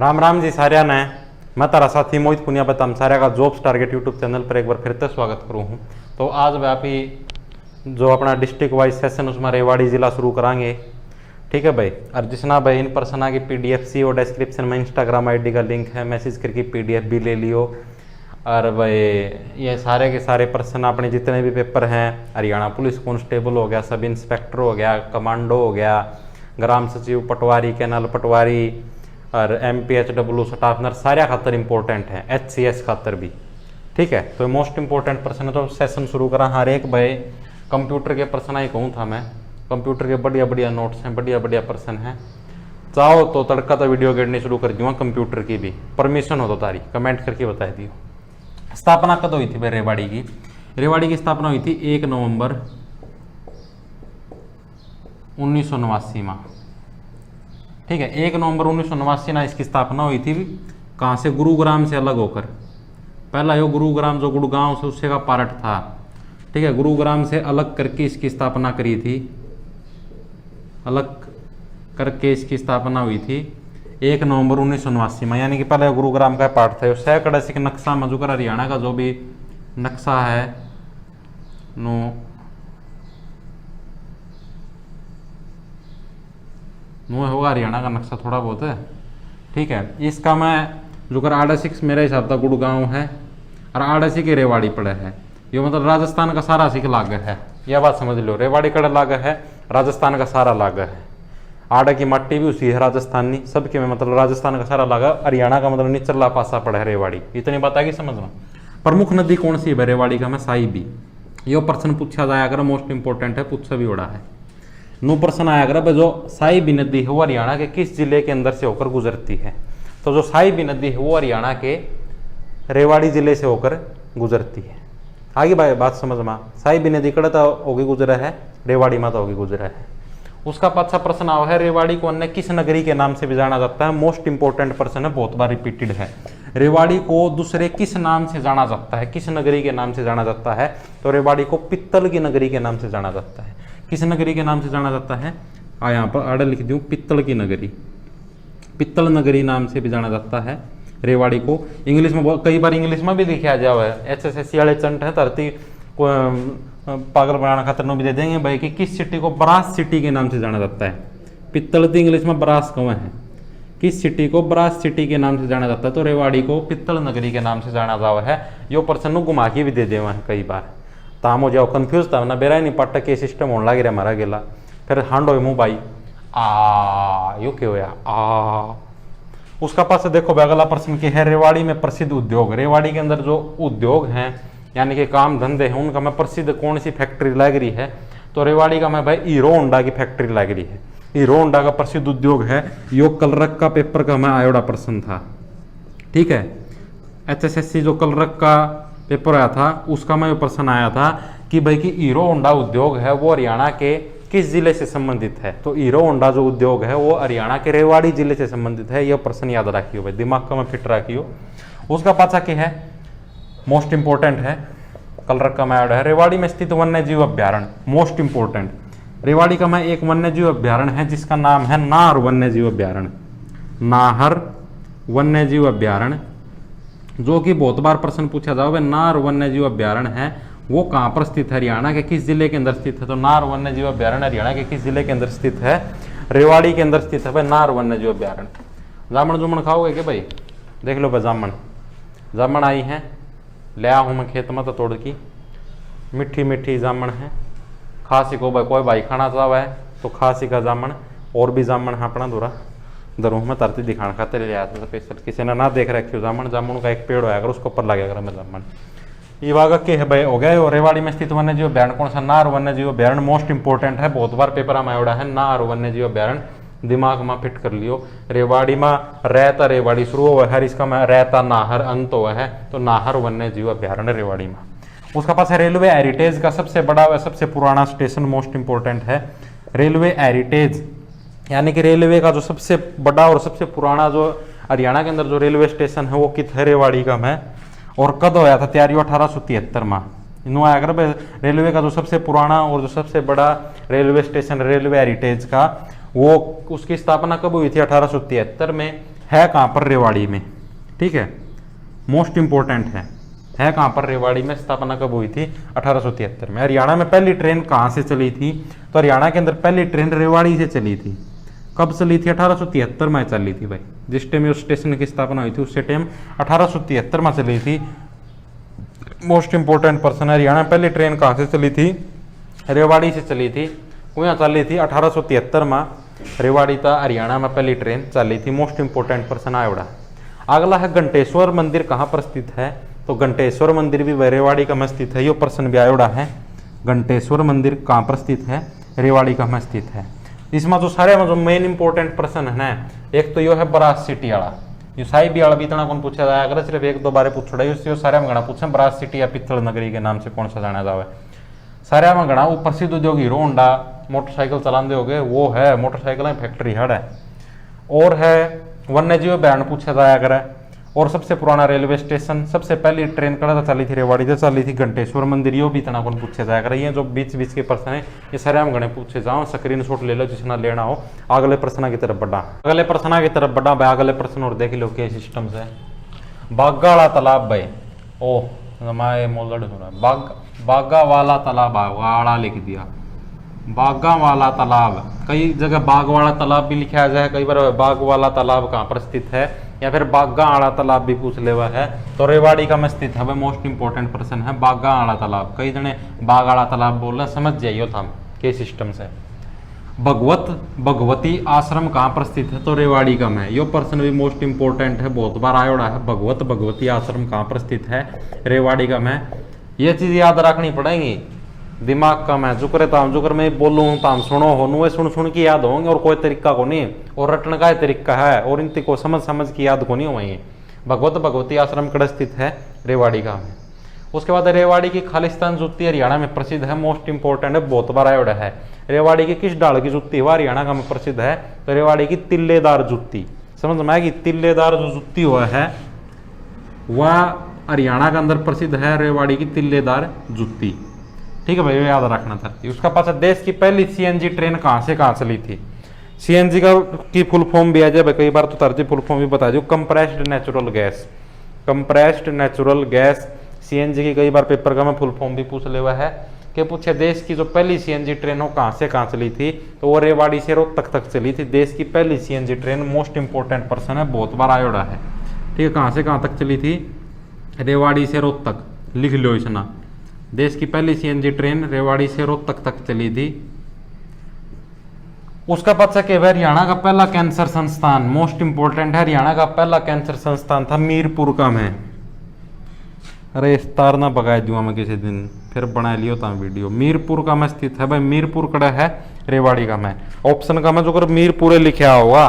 राम राम जी सारिया ने। मैं तारा साथी मोहित पुनिया बताम सारिया का जॉब्स टारगेट यूट्यूब चैनल पर एक बार फिर से स्वागत करूँ हूँ। तो आज मैं आप ही जो अपना डिस्ट्रिक्ट वाइज सेशन उसमें रेवाड़ी जिला शुरू कराएंगे। ठीक है भाई। और जिसना भाई इन पर्सन की PDF सी और डिस्क्रिप्शन में इंस्टाग्राम ID का लिंक है, मैसेज करके PDF भी ले लियो। और भाई ये सारे के सारे पर्सन अपने जितने भी पेपर हैं, हरियाणा पुलिस कांस्टेबल हो गया, सब इंस्पेक्टर हो गया, कमांडो हो गया, ग्राम सचिव, पटवारी, कैनल पटवारी और MPHW स्टाफ नर्स सारे खातर इंपॉर्टेंट है, HCS खातर भी। ठीक है। तो मोस्ट इंपॉर्टेंट पर्सन है। तो सेशन शुरू करा। हर एक भाई कंप्यूटर के पर्सन ही कहूँ था मैं, कंप्यूटर के बढ़िया बढ़िया नोट्स हैं, बढ़िया बढ़िया पर्सन हैं। चाहो तो तड़का तो वीडियो गिरनी शुरू कर दूंगा कंप्यूटर की भी, परमिशन हो तो तारी कमेंट करके बता दियो। स्थापना कब हुई थी भाई रेवाड़ी की? रेवाड़ी की स्थापना हुई थी 1 नवंबर 1989 में। ठीक है। 1 नवंबर 1989 ना इसकी स्थापना हुई थी। कहाँ से? गुरुग्राम से अलग होकर। पहला यो गुरुग्राम जो गुड़गांव से उससे का पार्ट था। ठीक है। गुरुग्राम से अलग करके इसकी स्थापना करी थी, अलग करके इसकी स्थापना हुई थी 1 नवंबर 1989 में। यानी कि पहले गुरुग्राम का पार्ट था। सैकड़ा से नक्शा मजुकर हरियाणा का जो भी नक्शा है नो होगा हरियाणा का नक्शा थोड़ा बहुत है। ठीक है। इसका मैं जो कर आड़ासिक मेरा हिसाब था गुड़गांव है और आड़ासी के रेवाड़ी पड़े है। ये मतलब राजस्थान का सारा सिख लाग है। यह बात समझ लो, रेवाड़ी कड़ा लाग है, राजस्थान का सारा लाग है। आड़ा की मट्टी भी उसी है राजस्थानी, सबके में मतलब राजस्थान का सारा लागा। हरियाणा का मतलब निचला पासा पड़ा है रेवाड़ी। इतनी बात आगे समझना। प्रमुख नदी कौन सी है रेवाड़ी का? मैं साहिबी। यो प्रश्न पूछा जाया कर, मोस्ट इंपोर्टेंट है, पूछा भी उड़ा है। नो प्रश्न आया कर जो साहिबी नदी है वो हरियाणा के किस जिले के अंदर से होकर गुजरती है? तो जो साहिबी नदी है वो हरियाणा के रेवाड़ी जिले से होकर गुजरती है। आगे भाई बात समझ में। साहिबी नदी कड़ा तो होगी गुजरा है, रेवाड़ी माता होगी गुजरा है। उसका पाछा प्रश्न आवा है रेवाड़ी को अन्य किस नगरी के नाम से भी जाना जाता है? मोस्ट इंपोर्टेंट प्रश्न है, बहुत बार रिपीटेड है। रेवाड़ी को दूसरे किस नाम से जाना जाता है? किस नगरी के नाम से जाना जाता है? तो रेवाड़ी को पित्तल की नगरी के नाम से जाना जाता है। किस नगरी के नाम से जाना जाता है? यहाँ पर आड़े लिख दूं, पित्तल की नगरी। पित्तल नगरी नाम से भी जाना जाता है रेवाड़ी को। इंग्लिश में कई बार इंग्लिश में भी लिखा जावा है। HSSC वाले चंट है धरती को पागल बनाना खातर नो भी दे देंगे भाई कि किस सिटी को ब्रास सिटी के नाम से जाना जाता है। पित्तल तो इंग्लिश में ब्रास कौन है? किस सिटी को ब्रास सिटी के नाम से जाना जाता है? तो रेवाड़ी को पित्तल नगरी के नाम से जाना जावा है। यो पर्सन घुमा के भी दे दे है कई बार। ताम हो जाओ कंफ्यूज था ना, बेरा नहीं पट्टा के सिस्टम होने लगे हमारा गेला। फिर हांडो मुँह भाई यो क्यों होया आ। उसका पास देखो अगला प्रश्न के है रेवाड़ी में प्रसिद्ध उद्योग। रेवाड़ी के अंदर जो उद्योग हैं यानी कि काम धंधे हैं उनका मैं प्रसिद्ध कौन सी फैक्ट्री लग रही है? तो रेवाड़ी का मैं भाई हीरो होंडा की फैक्ट्री लग रही है। हीरो होंडा का प्रसिद्ध उद्योग है। यो कलरक का पेपर का मैं आयोडा प्रश्न था। ठीक है। HSSC जो कलरक का पेपर आया था उसका मैं प्रश्न आया था कि भाई कि हीरो होंडा उद्योग है वो हरियाणा के किस जिले से संबंधित है? तो हीरो होंडा जो उद्योग है वो हरियाणा के रेवाड़ी जिले से संबंधित है। यह प्रश्न याद रखियो भाई, दिमाग का मैं फिट रखियो। उसका पाछा क्या है? मोस्ट इंपोर्टेंट है, कलरक का मैं है रेवाड़ी में स्थित वन्य जीव अभ्यारण्य। मोस्ट इंपोर्टेंट, रेवाड़ी का मैं एक वन्य जीव अभ्यारण्य है जिसका नाम है नाहर वन्य जीव अभ्यारण्य। नाहर वन्य जीव अभ्यारण्य जो कि बहुत बार प्रश्न पूछा जाओ। नाहर वन्य जीव अभ्यारण्य है वो कहाँ पर स्थित है? हरियाणा के किस जिले के अंदर स्थित है? तो नाहर वन्य जीव अभ्यारण्य हरियाणा के किस जिले के अंदर स्थित है? रेवाड़ी के अंदर स्थित है भाई नाहर वन्य जीव अभ्यारण्य। जामन जुमन खाओगे क्या भाई? देख लो भाई जामन, जामन आई है, ले हूँ मैं खेत में तो तोड़ की, मिट्टी मिट्टी जामन है। खासी को भाई कोई भाई खाना चाहवा है तो खासी का जामन और भी जामन है अपना दूरा दरूह में तरती दिखाने खाते ले आता था स्पेशल। किसी ने ना देख रखी जामन, जामुन का एक पेड़ होया अगर उसके ऊपर लगेगा मैं जामन। ये वागा के है भाई हो गया। और रेवाड़ी में स्थित वन्य जीव अभ्यारण्य कौन सा? नाहर वन्य जीव अभ्यारण्य। मोस्ट इंपोर्टेंट है, बहुत बार पेपर में आयोडा है नाहर वन्य जीव अभ्यारण्य। दिमाग में फिट कर लियो। रेवाड़ी में रहता रेवाड़ी शुरू हुआ है, इसका मैं रहता नाहर अंत हुआ है। तो नाहर वन्य जीव अभ्यारण्य रेवाड़ी में। उसका पास है रेलवे हेरिटेज का सबसे बड़ा व सबसे पुराना स्टेशन। मोस्ट इंपोर्टेंट है रेलवे हेरिटेज यानी कि रेलवे का जो सबसे बड़ा और सबसे पुराना जो हरियाणा के अंदर जो रेलवे स्टेशन है वो कित है? रेवाड़ी का में। और कद होया था? तैयारी 1873 में। इन्हों अगर रेलवे का जो सबसे पुराना और जो सबसे बड़ा रेलवे स्टेशन रेलवे हेरिटेज का वो उसकी स्थापना कब हुई थी? 1873 में। है कहाँ पर, रेवाड़ी में। ठीक है, मोस्ट इंपॉर्टेंट है कहाँ पर, रेवाड़ी में। स्थापना कब हुई थी, 1873 में। हरियाणा में पहली ट्रेन कहाँ से चली थी, तो हरियाणा के अंदर पहली ट्रेन रेवाड़ी से चली थी। कब चली थी, 1873 में चली थी भाई। जिस टाइम उस स्टेशन की स्थापना हुई थी उस टाइम 1873 में चली थी। मोस्ट इंपॉर्टेंट पर्सन है। हरियाणा में पहली ट्रेन कहाँ से चली थी, रेवाड़ी से चली थी। वहाँ चली थी 1873 में, रेवाड़ी था हरियाणा में पहली ट्रेन चली थी। मोस्ट इंपॉर्टेंट पर्सन आयोड़ा। अगला है घंटेश्वर मंदिर कहाँ पर स्थित है, तो घंटेश्वर मंदिर भी रेवाड़ी का में स्थित है। यो पर्सन भी आयोड़ा है। घंटेश्वर मंदिर कहाँ पर स्थित है, रेवाड़ी का में स्थित है। इसमें जो सारे में जो मेन इंपॉर्टेंट पर्सन है ना, एक तो यो है बरास सिटी वाला। यो साहिब वाला भी इतना कौन पूछा जाए, अगर सिर्फ एक दो बारे पूछा है सारे में गणा पूछे। बरास सिटी या पित्तल नगरी के नाम से कौन सा जाना जावे, सारे में गणा। वो प्रसिद्ध उद्योग हीरो होंडा मोटरसाइकिल चलाते हो गए, वो है मोटरसाइकिल फैक्ट्री हड़ है। और है वन्य जीव अभ्यारण्य पूछा जाया करे। और सबसे पुराना रेलवे स्टेशन, सबसे पहली ट्रेन कड़ा चली थी रेवाड़ी से चली थी। घंटेश्वर मंदिर यो भी इतना कौन पूछे जाया करे। ये जो बीच बीच के प्रश्न है ये सारे हम गणे पूछे जाओ। स्क्रीन शॉट ले लो जिसना लेना हो। अगले प्रश्न की तरफ बढ़ा, अगले प्रश्न की तरफ बढ़ा भाई। अगले प्रश्न और देख लो के सिस्टम से। बागा वाला तालाब भाई, ओ मैं मोलड हो रहा, बागा वाला तालाब वाला लिख दिया। बागा वाला तालाब, कई जगह बाग वाला तालाब भी लिखा जाए, कई बार बाग वाला तालाब कहाँ पर स्थित है, या फिर बागा आड़ा तालाब भी पूछ लेवा है। तो रेवाड़ी का में स्थित है। मोस्ट इंपॉर्टेंट पर्सन है बागा आड़ा तालाब। कई जने बाग आड़ा तालाब बोल रहे, समझ जाइयो था के सिस्टम से। भगवती आश्रम कहाँ पर स्थित है, तो रेवाड़ी का में। यो पर्सन भी मोस्ट इंपॉर्टेंट है, बहुत बार आयोड़ा है। भगवती आश्रम कहाँ पर स्थित है, रेवाड़ी का में। ये चीज याद रखनी पड़ेगी, दिमाग कम है। जुकर ताम जुकर मैं बोलूँ ताम सुनो हो नुए सुन के याद होंगे, और कोई तरीका को नहीं। और रटने का तरीका है, और इनती को समझ की याद को नहीं हुई। भगवती आश्रम कड़ स्थित है, रेवाड़ी का में। उसके बाद रेवाड़ी की खालिस्तान जुत्ती हरियाणा में प्रसिद्ध है। मोस्ट इंपॉर्टेंट है, बहुत बार आयोड़ा है। रेवाड़ी की किस डाल की जुत्ती हुआ हरियाणा का में प्रसिद्ध है, तो रेवाड़ी की तिल्लेदार जुत्ती। समझ में आएगी, तिल्लेदार जो जुत्ती हुआ है वह हरियाणा के अंदर प्रसिद्ध है, रेवाड़ी की तिल्लेदार जुत्ती। ठीक है भाई, याद रखना था। उसका पास देश की पहली सीएनजी ट्रेन कहाँ से कहाँ चली थी। सीएनजी का की फुल फॉर्म भी आ जाए, कई बार तो तर्जी फुल फॉर्म भी बता दो। Compressed natural gas, compressed natural gas CNG की कई बार पेपर का में फुल फॉर्म भी पूछ ले हुआ है कि पूछे देश की जो पहली सीएनजी ट्रेन हो कहाँ से कहाँ चली थी, तो वो रेवाड़ी से रोहतक तक चली थी। देश की पहली CNG train. Most important person है, बहुत बार आयोड़ा है। ठीक है, कहाँ से कहाँ तक चली थी, रेवाड़ी से रोहतक। लिख लो इसना, देश की पहली सीएनजी ट्रेन रेवाड़ी से रोहतक तक चली थी। उसका पता के हरियाणा का पहला कैंसर संस्थान, मोस्ट इंपॉर्टेंट है। हरियाणा का पहला कैंसर संस्थान था मीरपुर का में। अरे इस्तार ना बगा दूंगा मैं किसी दिन, फिर बना लियो था वीडियो। मीरपुर का में स्थित है भाई। मीरपुर कड़ा है, रेवाड़ी का में। ऑप्शन का में जो कर मीरपुर लिखा होगा,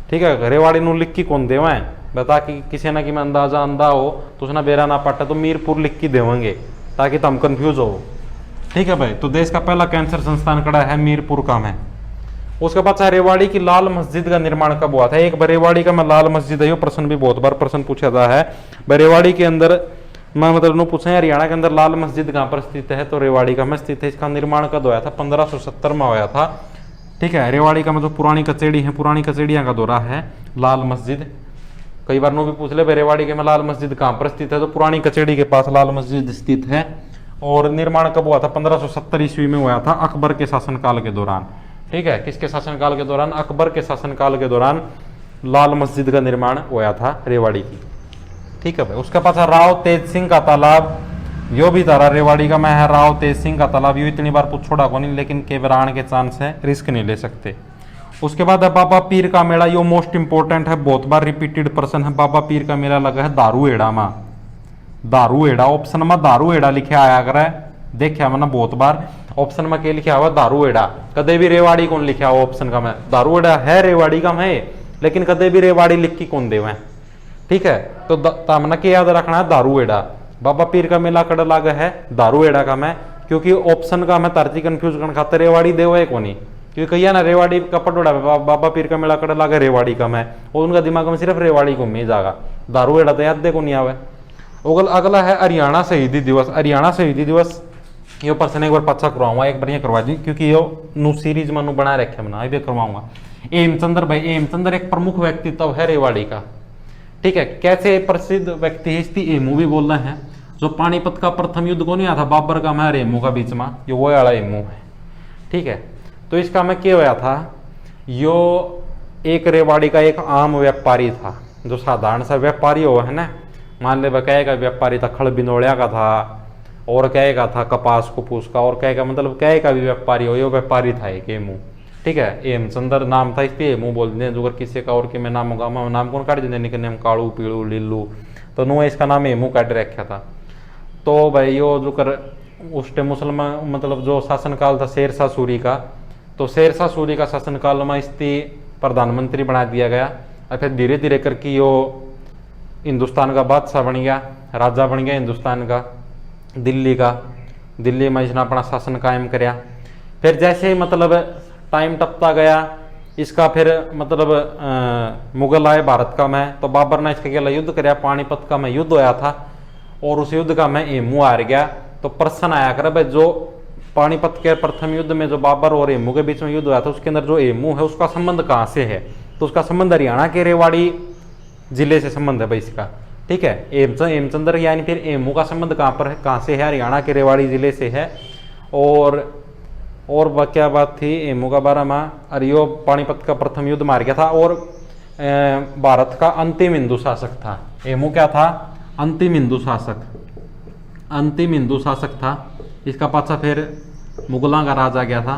ठीक है, रेवाड़ी नु लिख की कौन देवा है बता कि किसी ना कि में अंदाजा अंदा हो तो उसना बेरा ना पाटा, तो मीरपुर लिख की देवेंगे ताकि तुम कंफ्यूज हो। ठीक है भाई, तो देश का पहला कैंसर संस्थान कड़ा है मीरपुर का में। उसके बाद रेवाड़ी की लाल मस्जिद का निर्माण कब हुआ था। एक रेवाड़ी का में लाल मस्जिद है, ये प्रश्न भी बहुत बार प्रश्न पूछा था है। रेवाड़ी के अंदर मैं मतलब नो पूछे हरियाणा के अंदर लाल मस्जिद कहाँ पर स्थित है, तो रेवाड़ी का में स्थित है। इसका निर्माण कब हुआ था, 1570 में हुआ था। ठीक है, रेवाड़ी का मतलब पुरानी कचेड़ी है, पुरानी कचेड़ियाँ का दौरा है लाल मस्जिद। कई बार नो भी पूछ ले रेवाड़ी के में लाल मस्जिद कहाँ पर स्थित है, तो पुरानी कचेड़ी के पास लाल मस्जिद स्थित है। और निर्माण कब हुआ था, 1570 ईस्वी में हुआ था, अकबर के शासनकाल के दौरान। ठीक है, किसके शासनकाल के दौरान, अकबर के शासनकाल के दौरान लाल मस्जिद का निर्माण हुआ था रेवाड़ी की। ठीक है भाई, उसका पास राव तेज सिंह का तालाब, यो भी तारा रेवाड़ी का मैं है। राव तेज सिंह का तालाब यो इतनी बार पूछोड़ा को नहीं, लेकिन केवरान के चांस है, रिस्क नहीं ले सकते। उसके बाद है बाबा पीर का मेला, यो मोस्ट इंपॉर्टेंट है, बहुत बार रिपीटेड पर्सन है। बाबा पीर का मेला लगा है दारूहेड़ा में। दारूहेड़ा ऑप्शन में दारूहेड़ा लिखे आया कर देखा मैंने बहुत बार। ऑप्शन में क्या लिखा हुआ, दारूहेड़ा। कदे भी रेवाड़ी कौन लिखा हुआ ऑप्शन का में, दारूहेड़ा है रेवाड़ी का में, लेकिन कदे भी रेवाड़ी लिख की कौन देवे। ठीक है, तो तामना के याद रखना है दारूहेड़ा। बाबा पीर का मेला कड़ लागा है दारूहेड़ा का में, क्योंकि ऑप्शन का मैं तरती कंफ्यूज करने खातर रेवाड़ी देव है कोनी, क्योंकि कहिए ना रेवाड़ी का पटोड़ा बाबा पीर का मेला कड़ लागा रेवाड़ी का में, और उनका दिमाग में सिर्फ रेवाड़ी को में जागा, दारूहेड़ा तो याद देखो नहीं आवे। अगला है हरियाणा शहीदी दिवस। हरियाणा शहीदी दिवस यो पर्सन एक बार पच्चा करवाऊंगा, एक बार ये करवा दी, क्योंकि यो नु सीरीज में बना रखे मैंने, ये भी करवाऊंगा। हेमचंद्र भाई, हेमचंद्र एक प्रमुख व्यक्तित्व है रेवाड़ी का, ठीक है। कैसे प्रसिद्ध व्यक्ति है, इसकी हेमू भी बोल रहे हैं। जो पानीपत का प्रथम युद्ध को नहीं आता बाबर का मैं हेमू का बीच में, ये वो वाला हेमू है, ठीक है। तो इसका मैं क्या हुआ था, यो एक रेवाड़ी का एक आम व्यापारी था, जो साधारण सा व्यापारी हो है ना, मान ले कहेगा व्यापारी था, खड़ बिनोड़िया का था, और कहेगा था कपास कुपूस का, और कहेगा मतलब कहेगा भी व्यापारी हो, यो व्यापारी था एक हेमू, ठीक है। हेमचंद्र नाम था, इसलिए हेमू बोल दें। जो अगर किसी का और कि मैं नाम होगा, मैं नाम कौन काट देने निकल नेम काड़ू पीड़ू लिल्लू, तो नो इसका नाम हेमू काट रखा था। तो भाई यो जो कर उस टाइम मुसलमान मतलब जो शासनकाल था शेरशाह सूरी का, तो शेरशाह सूरी का शासनकाल में इसकी प्रधानमंत्री बना दिया गया, और फिर धीरे धीरे करके यो हिंदुस्तान का बादशाह बन गया, राजा बन गया हिंदुस्तान का, दिल्ली का। दिल्ली में इसने अपना शासन कायम कराया। फिर जैसे ही मतलब टाइम टपता गया, इसका फिर मतलब मुगल आए भारत का में, तो बाबर ने इसके खिलाफ युद्ध कराया, पानीपत का में युद्ध होया था, और उस युद्ध का में हेमू हार गया। तो प्रश्न आया करे भाई, जो पानीपत के प्रथम युद्ध में जो बाबर और हेमू के बीच में युद्ध हुआ था, उसके अंदर जो हेमू है उसका संबंध कहाँ से है, तो उसका संबंध हरियाणा के रेवाड़ी जिले से संबंध है भाई इसका, ठीक है। हेमचंद्र यानी फिर हेमू का संबंध कहाँ पर है, कहाँ से है, हरियाणा के रेवाड़ी जिले से है। और क्या बात थी हेमू का बारे में, अरे यो पानीपत का प्रथम युद्ध मार गया था, और भारत का अंतिम हिंदू शासक था हेमू। क्या था, अंतिम हिंदू शासक, अंतिम हिंदू शासक था। इसका पाछा फिर मुगलों का राज आ गया था,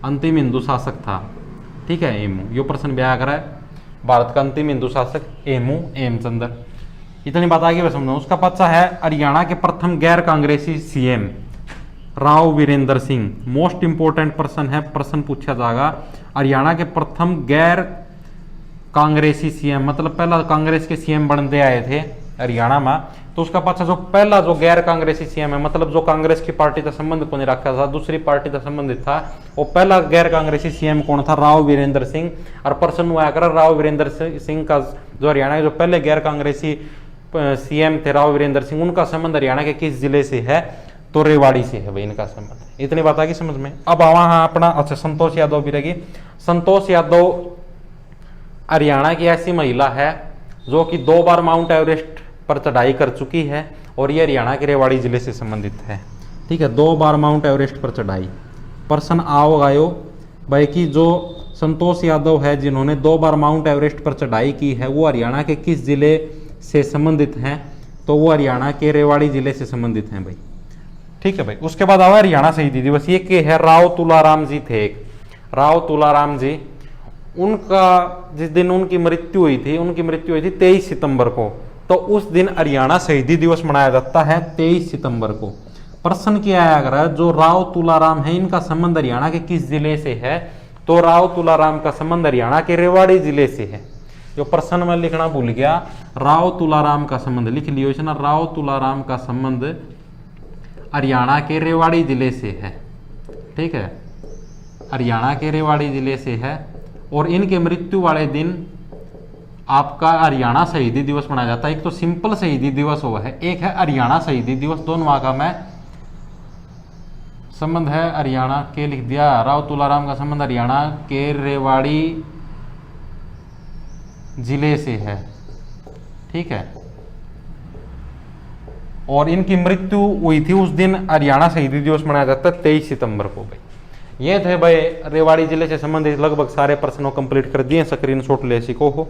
अंतिम हिंदू शासक था, ठीक है हेमू। यो प्रश्न ब्याह करा है, भारत का अंतिम हिंदू शासक हेमू हेमचंद्र। इतनी बात आगे मैं समझाऊं। उसका पाछा है हरियाणा के प्रथम गैर कांग्रेसी CM Rao Virendra Singh, most important person है, प्रश्न पूछा जाएगा। हरियाणा के प्रथम गैर कांग्रेसी सीएम, मतलब पहला कांग्रेस के सीएम बनते आए थे हरियाणा में, तो उसका पाछा जो पहला जो गैर कांग्रेसी सीएम है, मतलब जो कांग्रेस की पार्टी का संबंध को नहीं रखा था, दूसरी पार्टी का संबंधित था, वो पहला गैर कांग्रेसी सीएम कौन था, राव वीरेंद्र सिंह। और प्रश्न हुआ कर राव वीरेंद्र सिंह का जो हरियाणा के जो पहले गैर कांग्रेसी सीएम थे राव वीरेंद्र सिंह, उनका संबंध हरियाणा के किस जिले से है, तो रेवाड़ी से है भाई इनका संबंध। इतनी बात आ गई समझ में। अब वहां अपना अच्छा संतोष यादव भी रहेगी। संतोष यादव हरियाणा की ऐसी महिला है जो कि 2 बार माउंट एवरेस्ट पर चढ़ाई कर चुकी है, और ये हरियाणा के रेवाड़ी जिले से संबंधित है, ठीक है। 2 बार माउंट एवरेस्ट पर चढ़ाई। प्रश्न आओ गायो भाई कि जो संतोष यादव है जिन्होंने 2 बार माउंट एवरेस्ट पर चढ़ाई की है, वो हरियाणा के किस जिले से संबंधित हैं, तो वो हरियाणा के रेवाड़ी जिले से संबंधित हैं भाई, ठीक है भाई। उसके बाद आवा हरियाणा शहीदी दिवस, ये के है राव तुलाराम जी थे, राव तुलाराम जी। उनका जिस दिन उनकी मृत्यु हुई थी, उनकी मृत्यु हुई थी 23 सितंबर को, तो उस दिन हरियाणा शहीदी दिवस मनाया जाता है 23 सितंबर को। प्रश्न किया आया अगर जो राव तुलाराम है, इनका संबंध हरियाणा के किस जिले से है, तो राव तुलाराम का संबंध हरियाणा के रेवाड़ी जिले से है। जो प्रश्न में लिखना भूल गया, राव तुलाराम का संबंध लिख लियो इसे ना, राव तुलाराम का संबंध हरियाणा के रेवाड़ी जिले से है, ठीक है, हरियाणा के रेवाड़ी जिले से है। और इनके मृत्यु वाले दिन आपका हरियाणा शहीदी दिवस मनाया जाता है। एक तो सिंपल शहीदी दिवस हुआ है, एक है हरियाणा शहीदी दिवस, दोनों का मैं संबंध है हरियाणा के लिख दिया। राव तुलाराम का संबंध हरियाणा के रेवाड़ी जिले से है, ठीक है। और इनकी मृत्यु हुई थी उस दिन हरियाणा शहीदी दिवस मनाया जाता है 23 सितंबर को भाई। ये थे भाई रेवाड़ी जिले से संबंधित लगभग सारे प्रश्नों कंप्लीट कर दिए, स्क्रीनशॉट ले सीखो हो।